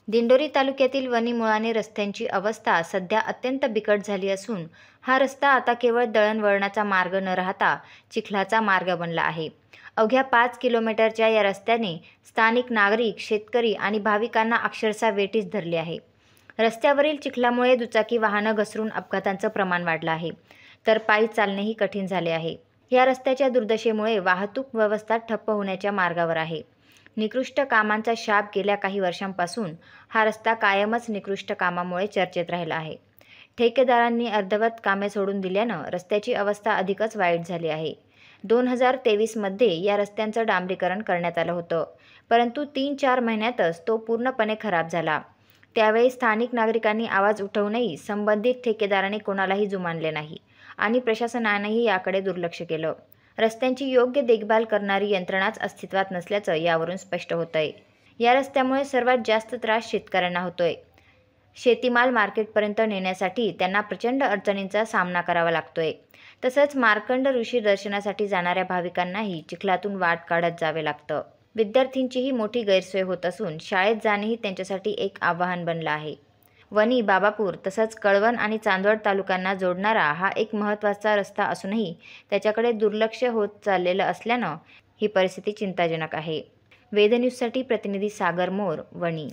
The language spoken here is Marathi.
दिंडोरी तालुक्यातील वणी मुळाणे रस्त्यांची अवस्था सध्या अत्यंत बिकट झाली असून हा रस्ता आता केवळ दळणवळणाचा मार्ग न राहता चिखलाचा मार्ग बनला आहे. अवघ्या 5 किलोमीटरच्या या रस्त्याने स्थानिक नागरिक, शेतकरी आणि भाविकांना अक्षरशः वेठीस धरले आहे. रस्त्यावरील चिखलामुळे दुचाकी वाहनं घसरून अपघातांचं प्रमाण वाढलं आहे, तर पायी चालणेही कठीण झाले आहे. या रस्त्याच्या दुर्दशेमुळे वाहतूक व्यवस्था ठप्प होण्याच्या मार्गावर आहे. निकृष्ट कामांचा शाप गेल्या काही वर्षांपासून हा रस्ता कायमच निकृष्ट कामामुळे चर्चेत राहिला आहे. ठेकेदारांनी अर्धवट कामे सोडून दिल्यानं रस्त्याची अवस्था अधिकच वाईट झाली आहे. 2023मध्ये या रस्त्यांचं डांबरीकरण करण्यात आलं होतं, परंतु 3-4 महिन्यातच तो पूर्णपणे खराब झाला. त्यावेळी स्थानिक नागरिकांनी आवाज उठवूनही संबंधित ठेकेदाराने कोणालाही जुमानले नाही आणि प्रशासनानेही याकडे दुर्लक्ष केलं. रस्त्यांची योग्य देखभाल करणारी यंत्रणाच अस्तित्वात नसल्याचं यावरून स्पष्ट होतंय. या रस्त्यामुळे सर्वात जास्त त्रास शेतकऱ्यांना होतोय. शेतीमाल मार्केटपर्यंत नेण्यासाठी त्यांना प्रचंड अडचणींचा सामना करावा लागतोय. तसंच मार्कंड ऋषी दर्शनासाठी जाणाऱ्या भाविकांनाही चिखलातून वाट काढत जावे लागतं. विद्यार्थ्यांचीही मोठी गैरसोय होत असून शाळेत जाणेही त्यांच्यासाठी एक आव्हान बनलं आहे. वणी, बाबापूर तसंच कळवण आणि चांदवड तालुक्यांना जोडणारा हा एक महत्त्वाचा रस्ता असूनही त्याच्याकडे दुर्लक्ष होत चाललेलं असल्यानं ही परिस्थिती चिंताजनक आहे. वेद न्यूजसाठी प्रतिनिधी सागर मोर, वणी.